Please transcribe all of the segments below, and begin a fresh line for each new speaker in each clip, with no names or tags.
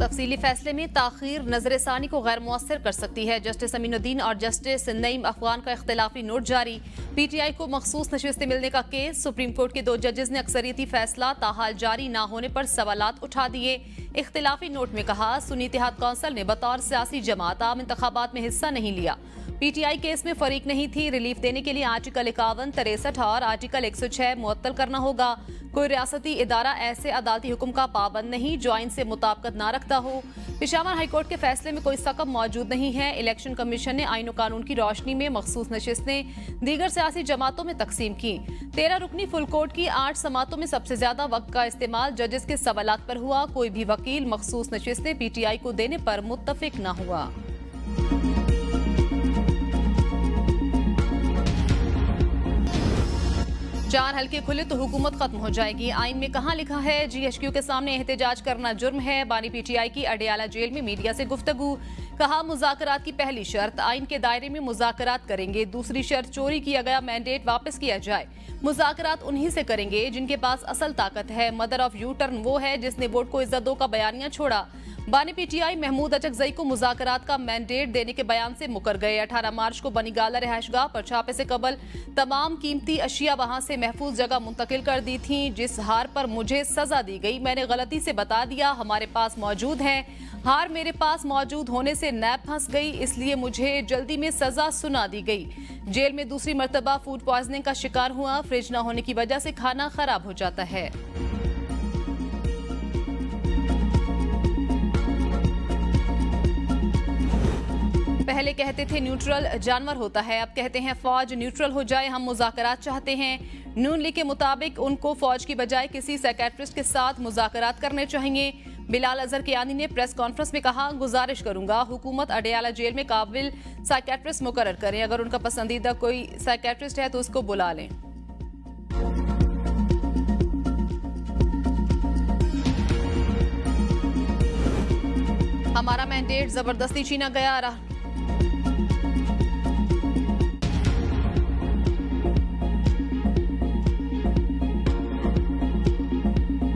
तफसीली फैसले में ताखीर नजरसानी को गैर मुअस्सर कर सकती है। जस्टिस अमीनुद्दीन और जस्टिस नईम अफगान का इख्तिलाफी नोट जारी। पीटीआई को मखसूस नशिस्तें मिलने का केस। सुप्रीम कोर्ट के 2 जजेस ने अक्सरियती फैसला ताहाल जारी न होने पर सवालात उठा दिए। इख्तिलाफी नोट में कहा, सुन्नी इत्तेहाद कौंसिल ने बतौर सियासी जमात आम इंतखाबात में हिस्सा नहीं लिया। पीटीआई केस में फरीक नहीं थी। रिलीफ देने के लिए आर्टिकल 51, 63 और आर्टिकल 106 मुअत्तल करना होगा। कोई रियासती इदारा ऐसे अदालती हुक्म का पाबंद नहीं जो आइन से मुताबिकत ना रखता हो। पेशावर हाईकोर्ट के फैसले में कोई सकम मौजूद नहीं है। इलेक्शन कमीशन ने आइन और कानून की रोशनी में मखसूस नशिस्तें दीगर सियासी जमातों में तकसीम की। 13 रुकनी फुल कोर्ट की 8 समातों में सबसे ज्यादा वक्त का इस्तेमाल जजेस के सवालात पर हुआ। कोई भी वकील मखसूस नशिस्तें पीटीआई को देने पर मुत्तफिक न हुआ। चार हल्के खुले तो हुकूमत खत्म हो जाएगी। आइन में कहां लिखा है जीएचक्यू के सामने एहतजाज करना जुर्म है। बानी पीटीआई की अडियाला जेल में मीडिया से गुफ्तगू। कहा, मुज़ाकरात की पहली शर्त आइन के दायरे में मुज़ाकरात करेंगे। दूसरी शर्त चोरी किया गया मैंडेट वापस किया जाए। मुज़ाकरात उन्हीं से करेंगे जिनके पास असल ताकत है। मदर ऑफ यू टर्न वो है जिसने वोट को इज्जत दो का बयानिया छोड़ा। बानी पीटीआई महमूद अचकजई को मुज़ाकरात का मैंडेट देने के बयान से मुकर गए। 18 मार्च को बनीगाला रिहायशगाह पर छापे से कबल तमाम कीमती अशिया वहां से महफूज जगह मुंतकिल कर दी थी। जिस हार पर मुझे सजा दी गई मैंने गलती से बता दिया हमारे पास मौजूद है। हार मेरे पास मौजूद होने से नैब फंस गई, इसलिए मुझे जल्दी में सजा सुना दी गई। जेल में दूसरी मर्तबा फूड पॉइजनिंग का शिकार हुआ। फ्रिज न होने की वजह से खाना खराब हो जाता है। पहले कहते थे न्यूट्रल जानवर होता है, अब कहते हैं फौज न्यूट्रल हो जाए। हम मुज़ाकरात चाहते हैं। नून लीग के मुताबिक उनको फौज की बजाय किसी साइकेट्रिस्ट के साथ मुज़ाकरात करने चाहिए। बिलाल अजहर कियानी ने प्रेस कॉन्फ्रेंस में कहा, गुजारिश करूंगा हुकूमत अडियाला जेल में काबिल साइकेट्रिस्ट मुकर्रर करें। अगर उनका पसंदीदा कोई साइकेट्रिस्ट है तो उसको बुला लें। हमारा मैंडेट जबरदस्ती छीना गया।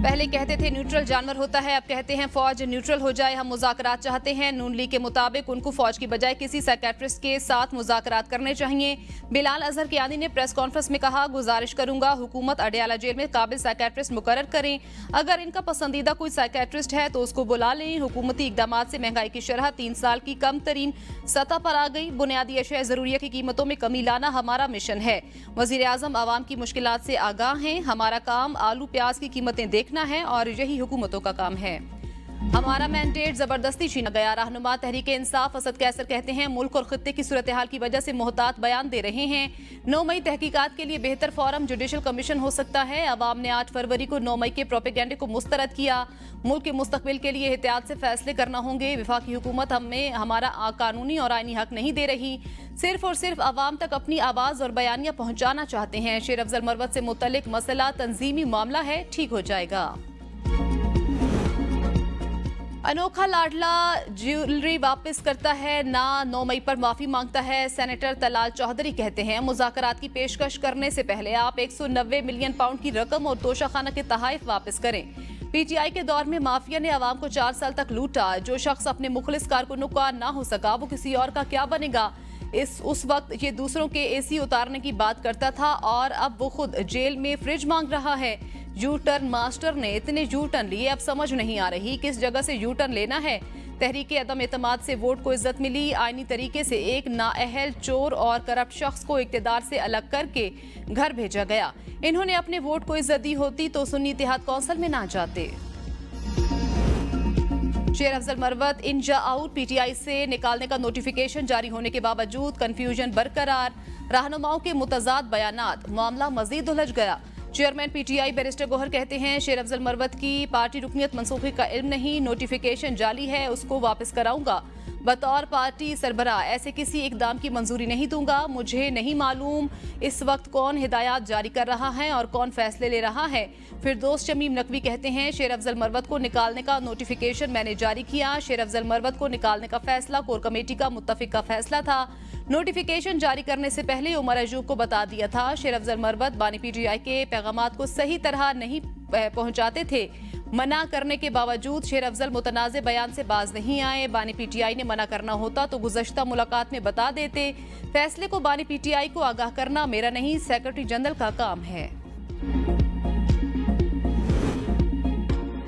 पहले कहते थे न्यूट्रल जानवर होता है, अब कहते हैं फौज न्यूट्रल हो जाए। हम मुज़ाकरात चाहते हैं। नून लीग के मुताबिक उनको फौज की बजाय किसी साइकेट्रिस्ट के साथ मुज़ाकरात करने चाहिए। बिलाल अजहर कियानी ने प्रेस कॉन्फ्रेंस में कहा, गुजारिश करूंगा हुकूमत अडियाला जेल में काबिल साइकेट्रिस्ट मुकर्रर करें। अगर इनका पसंदीदा कोई साइकेट्रिस्ट है तो उसको बुला लें। हुकूमती इकदामात से महंगाई की शरह 3 साल की कम तरीन सतह पर आ गई। बुनियादी अशिया ज़रूरिया की कीमतों में कमी लाना हमारा मिशन है। वज़ीर आज़म आवाम की मुश्किलात से आगाह हैं। हमारा काम आलू प्याज की कीमतें देखना है और यही हुकूमतों का काम है। हमारा मैंडेट जबरदस्ती छीना गया। रहनुमा तहरीक इंसाफ असद कैसर कहते हैं, मुल्क और खित्ते की सूरत हाल की वजह से मोहतात बयान दे रहे हैं। 9 मई तहकीकात के लिए बेहतर फोरम जुडिशल कमीशन हो सकता है। अवाम ने 8 फरवरी को 9 मई के प्रोपेगेंडे को मुस्तरद किया। मुल्क के मुस्तकबिल के लिए एहतियात से फैसले करना होंगे। वफाकी हुकूमत हमें हमारा कानूनी और आईनी हक नहीं दे रही, सिर्फ और सिर्फ अवाम तक अपनी आवाज और बयानिया पहुंचाना चाहते हैं। शेर अफजल मरवत से मुतल्लिक मसला तंजीमी मामला है, ठीक हो जाएगा। अनोखा लाडला ज्वेलरी वापस करता है ना 9 मई पर माफी मांगता है। सेनेटर तलाल चौधरी कहते हैं, मुज़ाकरात की पेशकश करने से पहले आप 190 मिलियन पाउंड की रकम और तोशाखाना के तहाइफ वापस करें। पीटीआई के दौर में माफिया ने आवाम को 4 साल तक लूटा। जो शख्स अपने मुखलिस कारकुनों का ना हो सका वो किसी और का क्या बनेगा। उस वक्त ये दूसरों के एसी उतारने की बात करता था और अब वो खुद जेल में फ्रिज मांग रहा है। यू टर्न मास्टर ने इतने यू टर्न लिए, अब समझ नहीं आ रही किस जगह से यू टर्न लेना है। तहरीक अदम एतमाद से वोट को इज्जत मिली। आईनी तरीके से एक नाअहल, चोर और करप्ट शख्स को इक्तदार से अलग करके घर भेजा गया। इन्होंने अपने वोट को इज्जत दी होती तो सुन्नी इत्तेहाद कौंसिल में ना जाते। शेर अफजल मरवत इन जा आउट। पीटीआई से निकालने का नोटिफिकेशन जारी होने के बावजूद कंफ्यूजन बरकरार। रहनुमाओं के मुतजाद बयानात, मामला मजीद उलझ गया। चेयरमैन पीटीआई बैरिस्टर गौहर कहते हैं, शेर अफजल मरवत की पार्टी रुकनियत मनसूखी का इल्म नहीं, नोटिफिकेशन जाली है, उसको वापस कराऊंगा। बतौर पार्टी सरबराह ऐसे किसी इकदाम की मंजूरी नहीं दूंगा। मुझे नहीं मालूम इस वक्त कौन हिदायत जारी कर रहा है और कौन फैसले ले रहा है। फिरदौस शमीम नकवी कहते हैं, शेर अफजल मरवत को निकालने का नोटिफिकेशन मैंने जारी किया। शेर अफजल मरवत को निकालने का फैसला कोर कमेटी का मुत्तफिक का फैसला था। नोटिफिकेशन जारी करने से पहले उमर अयूब को बता दिया था। शेर अफजल मरवत बानी पीटीआई के पैगामात को सही तरह नहीं पहुंचाते थे। मना करने के बावजूद शेर अफजल मुतनाज़े बयान से बाज नहीं आए। बानी पीटीआई ने मना करना होता तो गुज़श्ता मुलाकात में बता देते। फैसले को बानी पीटीआई को आगाह करना मेरा नहीं, सेक्रेटरी जनरल का काम है।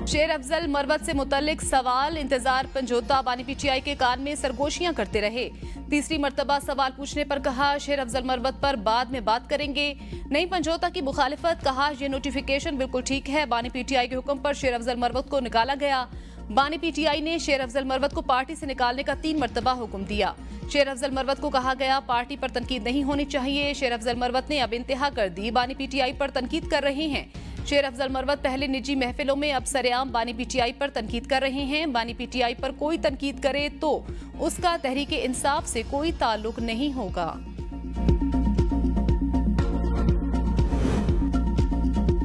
शेर अफजल मरवत से मुतल्लिक सवाल इंतजार पंजोता बानी पीटीआई के कान में सरगोशियां करते रहे। तीसरी मर्तबा सवाल पूछने पर कहा शेर अफजल मरवत पर बाद में बात करेंगे। नई पंजोता की मुखालिफत, कहा यह नोटिफिकेशन बिल्कुल ठीक है। बानी पीटीआई के हुक्म पर शेर अफजल मरवत को निकाला गया। बानी पीटीआई ने शेर अफजल मरवत को पार्टी से निकालने का 3 मर्तबा हुक्म दिया। शेर अफजल मरवत को कहा गया पार्टी पर तनकीद नहीं होनी चाहिए। शेर अफजल मरवत ने अब इंतहा कर दी, बानी पीटीआई पर तनकीद कर रहे हैं। शेर अफजल मरवत पहले निजी महफिलों में अब सरेआम बानी पीटीआई पर तनकीद कर रहे हैं। बानी पीटीआई पर कोई तनकीद करे तो उसका तहरीके इंसाफ से कोई ताल्लुक नहीं होगा।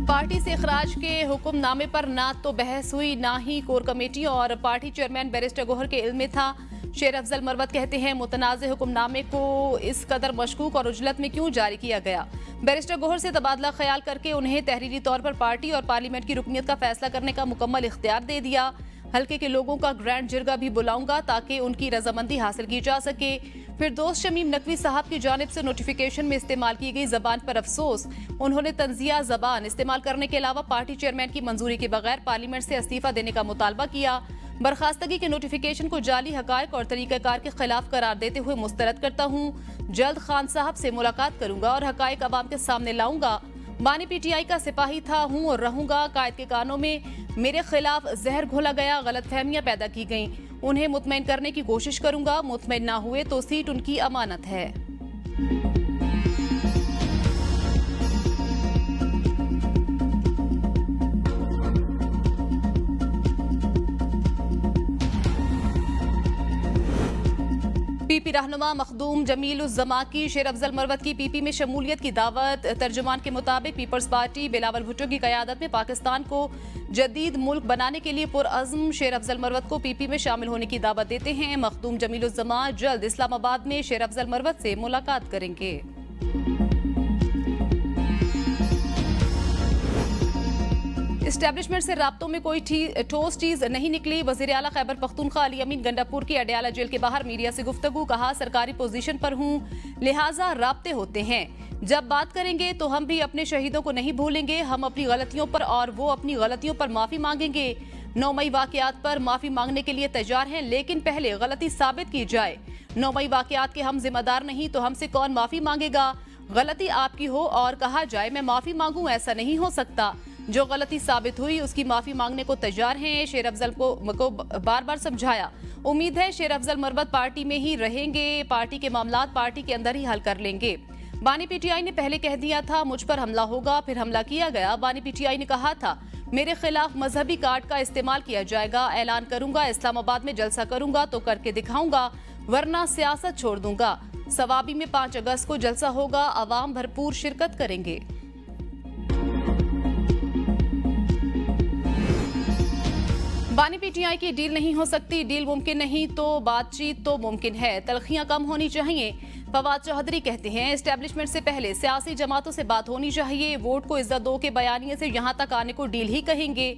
पार्टी से इखराज के हुक्मनामे पर ना तो बहस हुई, ना ही कोर कमेटी और पार्टी चेयरमैन बैरिस्टर गोहर के इल्म में था। शेर अफजल मरवत कहते हैं मुतनाज़े हुक्मनामे को इस कदर मशकूक और उजलत में क्यों जारी किया गया। बैरिस्टर गोहर से तबादला ख्याल करके उन्हें तहरीरी तौर पर पार्टी और पार्लियामेंट की रुकनीत का फैसला करने का मुकम्मल इख्तियार दे दिया। हल्के के लोगों का ग्रैंड जिरगा भी बुलाऊंगा ताकि उनकी रजामंदी हासिल की जा सके। फिर दोस्त शमीम नकवी साहब की जानिब से नोटिफिकेशन में इस्तेमाल की गई जबान पर अफसोस। उन्होंने तंजिया जबान इस्तेमाल करने के अलावा पार्टी चेयरमैन की मंजूरी के बगैर पार्लियामेंट से इस्तीफा देने का मुतालबा किया। बर्खास्तगी के नोटिफिकेशन को जाली हकायक और तरीक़ाकार के खिलाफ करार देते हुए मुस्तरद करता हूँ। जल्द खान साहब से मुलाकात करूंगा और हकायक अवाम के सामने लाऊंगा। बानी पीटीआई का सिपाही था, हूँ और रहूंगा। कायद के कानों में मेरे खिलाफ जहर घोला गया, गलतफहमियां पैदा की गईं। उन्हें मुतमईन करने की कोशिश करूंगा। मुतमईन ना हुए तो सीट उनकी अमानत है। पीपी रहनुमा मखदूम जमील-उज़-ज़मा की शेर अफजल मरवत की पीपी में शमूलियत की दावत। तर्जुमान के मुताबिक पीपल्स पार्टी बिलावल भुट्टो की क़यादत में पाकिस्तान को जदीद मुल्क बनाने के लिए पुरअज़्म शेर अफजल मरवत को पीपी में शामिल होने की दावत देते हैं। मखदूम जमील-उज़-ज़मा जल्द इस्लामाबाद में शेर अफजल मरवत से मुलाकात करेंगे। इस्टेब्लिशमेंट से राब्तों में कोई ठोस चीज नहीं निकली। वज़ीर आला खैबर पख्तूनख्वा अली अमीन गंडापुर की अडयाला जेल के बाहर मीडिया से गुफ्तगू, कहा सरकारी पोजीशन पर हूँ, लिहाजा राब्ते होते हैं। जब बात करेंगे तो हम भी अपने शहीदों को नहीं भूलेंगे। हम अपनी गलतियों पर और वो अपनी गलतियों पर माफी मांगेंगे। 9 मई वाकयात पर माफी मांगने के लिए तैयार हैं, लेकिन पहले गलती साबित की जाए। 9 मई वाकयात के हम जिम्मेदार नहीं तो हमसे कौन माफी मांगेगा। गलती आपकी हो और कहा जाए मैं माफी मांगूं, ऐसा नहीं हो सकता। जो गलती साबित हुई उसकी माफी मांगने को तैयार हैं। शेर अफजल को बार बार समझाया। उम्मीद है शेर अफजल मरवत पार्टी में ही रहेंगे। पार्टी के मामलात पार्टी के अंदर ही हल कर लेंगे। बानी पीटीआई ने पहले कह दिया था मुझ पर हमला होगा, फिर हमला किया गया। बानी पीटीआई ने कहा था मेरे खिलाफ मजहबी कार्ड का इस्तेमाल किया जाएगा। ऐलान करूंगा, इस्लामाबाद में जलसा करूंगा तो करके दिखाऊंगा, वरना सियासत छोड़ दूंगा। सवाबी में 5 अगस्त को जलसा होगा, अवाम भरपूर शिरकत करेंगे। बानी पीटीआई की डील नहीं हो सकती, डील मुमकिन नहीं तो बातचीत तो मुमकिन है। तलखियां कम होनी चाहिए। फवाद चौधरी कहते हैं एस्टेब्लिशमेंट से पहले सियासी जमातों से बात होनी चाहिए। वोट को इज्जत दो के बयानिए से यहां तक आने को डील ही कहेंगे।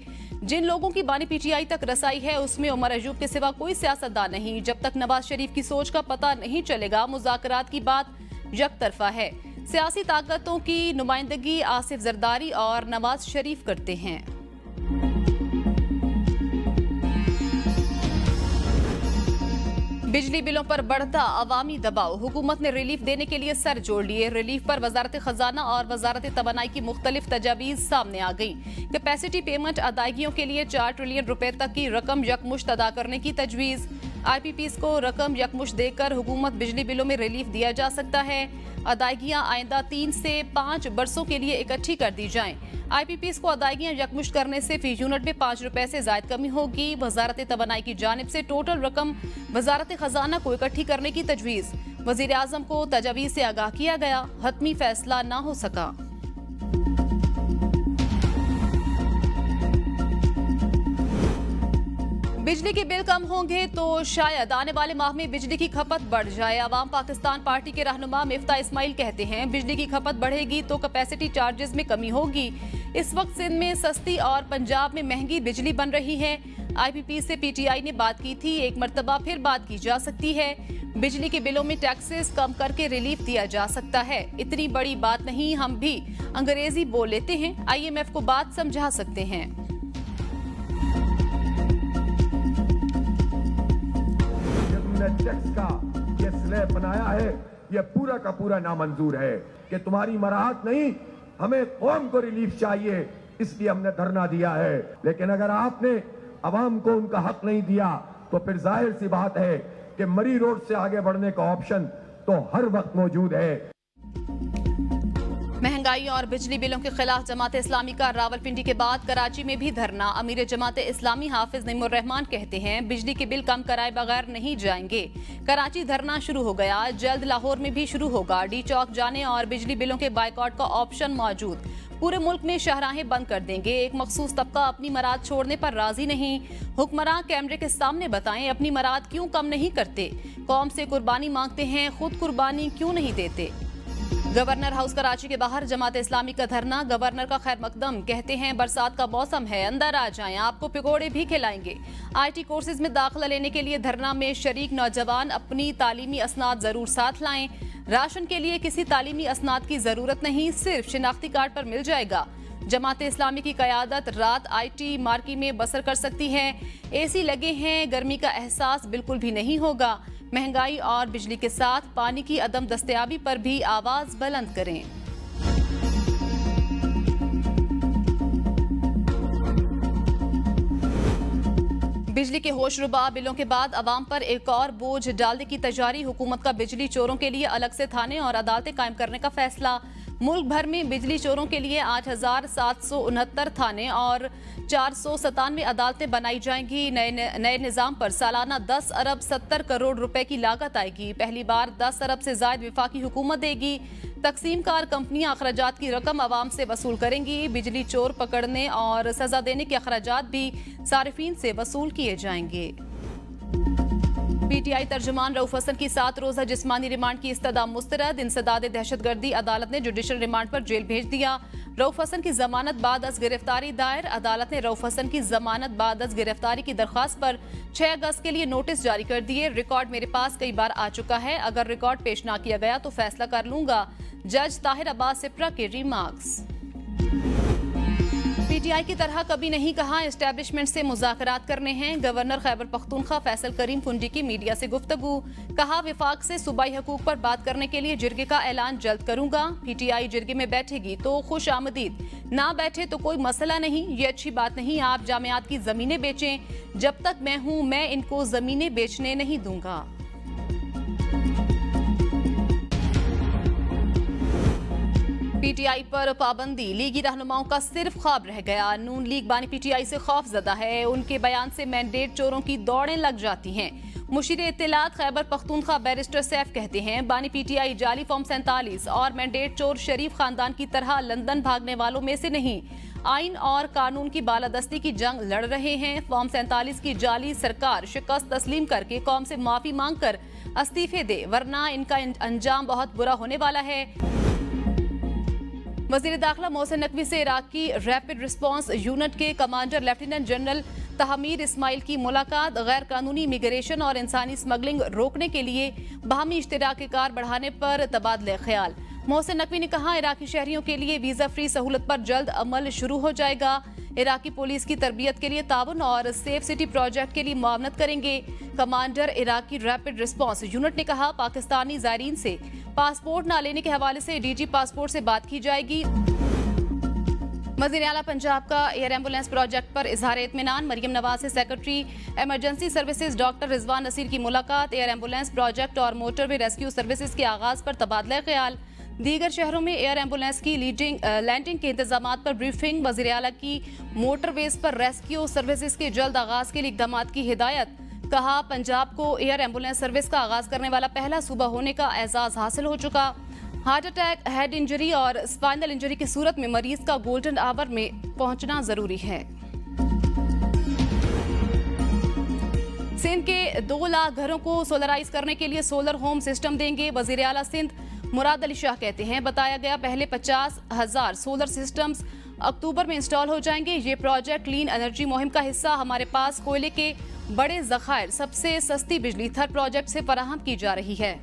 जिन लोगों की बानी पीटीआई तक रसाई है उसमें उमर अयूब के सिवा कोई सियासतदान नहीं। जब तक नवाज शरीफ की सोच का पता नहीं चलेगा मुज़ाकरात की बात यकतरफा है। सियासी ताकतों की नुमाइंदगी आसिफ जरदारी और नवाज शरीफ करते हैं। बिजली बिलों पर बढ़ता अवामी दबाव, हुकूमत ने रिलीफ देने के लिए सर जोड़ लिए। रिलीफ पर वजारत खजाना और वजारत तवानाई की मुख्तलिफ तजावीज़ सामने आ गई। कैपेसिटी पेमेंट अदायगियों के लिए 4 ट्रिलियन रुपए तक की रकम यकमुश्त अदा करने की तजवीज़। IPPs को रकम यकमुश्त देकर हुकूमत बिजली बिलों में रिलीफ दिया जा सकता है। अदायगियां आइंदा 3 से 5 बरसों के लिए इकट्ठी कर दी जाएं। IPPs को अदायगियां यकमुश्त करने से फी यूनिट में 5 रुपए से जायद कमी होगी। वजारत तवानाई की जानिब से टोटल रकम वजारत खजाना को इकट्ठी करने की तजवीज़। वज़ीर आज़म को तजावीज़ से आगाह किया गया, हतमी फैसला ना हो सका। बिजली के बिल कम होंगे तो शायद आने वाले माह में बिजली की खपत बढ़ जाए। अवाम पाकिस्तान पार्टी के रहनुमा मिफ्ता इस्माइल कहते हैं, बिजली की खपत बढ़ेगी तो कैपेसिटी चार्जेस में कमी होगी। इस वक्त सिंध में सस्ती और पंजाब में महंगी बिजली बन रही है। IPP से PTI ने बात की थी, एक मर्तबा फिर बात की जा सकती है। बिजली के बिलों में टैक्सेस कम करके रिलीफ दिया जा सकता है। इतनी बड़ी बात नहीं, हम भी अंग्रेजी बोल लेते हैं, IMF को बात समझा सकते हैं।
टैक्स का ये स्लैब बनाया है, ये पूरा का पूरा नामंजूर है कि तुम्हारी मराहत नहीं, हमें कौम को रिलीफ चाहिए, इसलिए हमने धरना दिया है। लेकिन अगर आपने अवाम को उनका हक नहीं दिया तो फिर जाहिर सी बात है कि मरी रोड से आगे बढ़ने का ऑप्शन तो हर वक्त मौजूद है।
महंगाई और बिजली बिलों के खिलाफ जमात इस्लामी का रावलपिंडी के बाद कराची में भी धरना। अमीर जमात इस्लामी हाफिज नईमुर रहमान कहते हैं, बिजली के बिल कम कराए बगैर नहीं जाएंगे। कराची धरना शुरू हो गया, जल्द लाहौर में भी शुरू होगा। डी चौक जाने और बिजली बिलों के बाइकआउट का ऑप्शन मौजूद। पूरे मुल्क में शाहराहें बंद कर देंगे। एक मखसूस तबका अपनी मराद छोड़ने पर राजी नहीं। हुक्मरान कैमरे के सामने बताएं अपनी मराद क्यों कम नहीं करते। कौम से कुर्बानी मांगते हैं, खुद कुर्बानी क्यों नहीं देते। गवर्नर हाउस कराची के बाहर जमात इस्लामी का धरना। गवर्नर का खैर मकदम, कहते हैं बरसात का मौसम है, अंदर आ जाएं, आपको पकौड़े भी खिलाएंगे। IT कोर्सेज में दाखिला लेने के लिए धरना में शरीक नौजवान अपनी तालीमी असनाद जरूर साथ लाएं। राशन के लिए किसी तालीमी असनाद की जरूरत नहीं, सिर्फ शिनाख्ती कार्ड पर मिल जाएगा। जमात इस्लामी की क़यादत रात IT मार्की में बसर कर सकती है। AC लगे हैं, गर्मी का एहसास बिल्कुल भी नहीं होगा। महंगाई और बिजली के साथ पानी की अदम दस्तयाबी पर भी आवाज बुलंद करें। बिजली के होशरुबा बिलों के बाद अवाम पर एक और बोझ डालने की तैयारी। हुकूमत का बिजली चोरों के लिए अलग से थाने और अदालतें कायम करने का फैसला। मुल्क भर में बिजली चोरों के लिए 8,769 थाने और 497 अदालतें बनाई जाएंगी। नए निजाम पर सालाना 10 अरब 70 करोड़ रुपए की लागत आएगी। पहली बार 10 अरब से ज्यादा विफाकी हुकूमत देगी। तकसीमकार कंपनियां अखराजात की रकम आवाम से वसूल करेंगी। बिजली चोर पकड़ने और सजा देने के अखराजात भी सारिफीन से वसूल किए जाएंगे। PTI तर्जुमान रऊफ हसन की 7 रोजा जिस्मानी रिमांड की इस्तदा मुस्तरद। इंसदाद दहशतगर्दी अदालत ने जुडिशल रिमांड पर जेल भेज दिया। रऊफ हसन की जमानत बाद अज गिरफ्तारी दायर। अदालत ने रऊफ हसन की जमानत बाद अज गिरफ्तारी की दरख्वास्त पर 6 अगस्त के लिए नोटिस जारी कर दिए। रिकॉर्ड मेरे पास कई बार आ चुका है, अगर रिकॉर्ड पेश ना किया गया तो फैसला कर लूंगा। जज ताहिर अब्बास सिप्रा के रिमार्क्स। PTI की तरह कभी नहीं कहा एस्टैब्लिशमेंट से मुज़ाकरात करने हैं। गवर्नर खैबर पख्तूनख्वा फैसल करीम कुंडी की मीडिया से गुफ्तगू। कहा, विफाक से सूबाई हकूक पर बात करने के लिए जिरगे का ऐलान जल्द करूंगा। PTI जिरगे में बैठेगी तो खुश आमदीद, ना बैठे तो कोई मसला नहीं। ये अच्छी बात नहीं आप जामियात की जमीनें बेचें। जब तक मैं हूं मैं इनको जमीनें बेचने नहीं दूंगा। PTI पर पाबंदी लीगी रहनुमाओं का सिर्फ ख्वाब रह गया। नून लीग बानी PTI से खौफजदा है। उनके बयान से मैंडेट चोरों की दौड़ें लग जाती हैं। मुशीर इत्तलात खैबर पख्तूनख्वा बैरिस्टर सैफ कहते हैं, बानी PTI जाली फॉर्म 47 और मैंडेट चोर शरीफ खानदान की तरह लंदन भागने वालों में से नहीं, आइन और कानून की बालादस्ती की जंग लड़ रहे हैं। फॉर्म 47 की जाली सरकार शिकस्त तस्लीम करके कौम से माफी मांगकर इस्तीफे दे, वरना इनका अंजाम बहुत बुरा होने वाला है। वज़ीर दाखिला मोहसिन नकवी से इराकी रैपिड रिस्पांस यूनिट के कमांडर लेफ्टिनेंट जनरल तहमीर इस्माइल की मुलाकात। गैर कानूनी इमिग्रेशन और इंसानी स्मगलिंग रोकने के लिए बाहमी इश्तिराक कार बढ़ाने पर तबादले ख्याल। मोहसिन नकवी ने कहा, इराकी शहरियों के लिए वीजा फ्री सहूलत पर जल्द अमल शुरू हो जाएगा। इराकी पुलिस की तरबियत के लिए ताउन और सेफ सिटी प्रोजेक्ट के लिए मुआवनत करेंगे। Commander Iraqi rapid response unit ने कहा, पाकिस्तानी ज़ायरीन से पासपोर्ट न लेने के हवाले से DG पासपोर्ट से बात की जाएगी। वज़ीर आला पंजाब का एयर एम्बुलेंस प्रोजेक्ट पर इजहार इत्मीनान। मरियम नवाज से secretary emergency services doctor Rizwan Naseer की मुलाकात। एयर एम्बुलेंस प्रोजेक्ट और मोटरवे रेस्क्यू सर्विसेज के आगाज पर तबादला ख्याल। दीगर शहरों में एयर एम्बुलेंस की लैंडिंग के इंतजाम पर ब्रीफिंग। वज़ीर आला की मोटरवेज पर रेस्क्यू सर्विसेज के जल्द आगाज के लिए इक़दामात की हिदायत। कहा, पंजाब को एयर एम्बुलेंस सर्विस का आगाज करने वाला पहला सूबा होने का एजाज हासिल हो चुका। हार्ट अटैक, हेड इंजरी और स्पाइनल इंजरी की सूरत में मरीज का गोल्डन आवर में पहुंचना जरूरी है। सिंध के 2 लाख घरों को सोलराइज करने के लिए सोलर होम सिस्टम देंगे। वजीर आला सिंध मुराद अली शाह कहते हैं, बताया गया पहले 50,000 सोलर सिस्टम्स अक्टूबर में इंस्टॉल हो जाएंगे। ये प्रोजेक्ट क्लीन एनर्जी मुहिम का हिस्सा। हमारे पास कोयले के बड़े जखायर, सबसे सस्ती बिजली थर प्रोजेक्ट से फराहम की जा रही है।